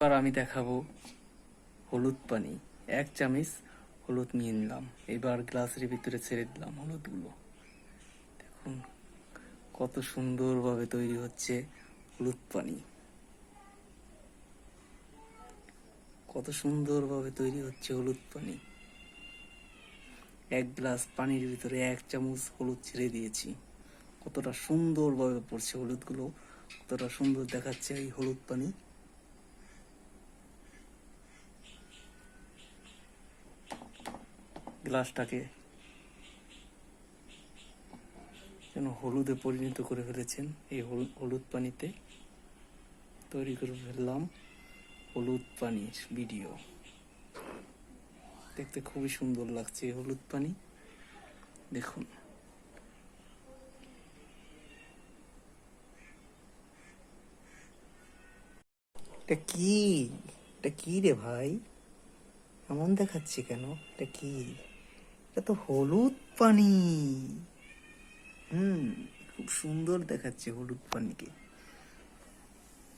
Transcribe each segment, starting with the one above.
এবার আমি দেখাবো হলুদ পানি। 1 চামচ হলুদ নিয়ে নিলাম, এবার গ্লাসের ভিতরে ছেড়ে দিলাম হলুদগুলো। দেখুন কত সুন্দরভাবে তৈরি হচ্ছে হলুদ পানি, কত সুন্দরভাবে তৈরি হচ্ছে হলুদ পানি। 1 গ্লাস পানির ভিতরে 1 চামচ হলুদ ছেড়ে দিয়েছি। কতটা সুন্দরভাবে পড়ছে হলুদগুলো, কতটা সুন্দর দেখাচ্ছে এই হলুদ পানি। গ্লাসটাকে যেন হলুদে পরিণত করে ফেলেছেন। এই হলুদ পানিতে তৈরি করে ফেললাম হলুদ পানির ভিডিও। দেখতে খুবই সুন্দর লাগছে এই হলুদ পানি। দেখুন এটা কি, এটা কি রে ভাই, এমন দেখাচ্ছে কেন? এটা কি? এটা তো হলুদ পানি। হুম, খুব সুন্দর দেখাচ্ছে হলুদ পানিকে।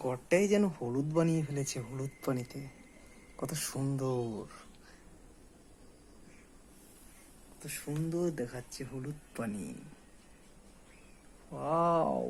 ঘরটাই যেন হলুদ বানিয়ে ফেলেছে হলুদ পানিতে। কত সুন্দর, কত সুন্দর দেখাচ্ছে হলুদ পানি। ওয়াও।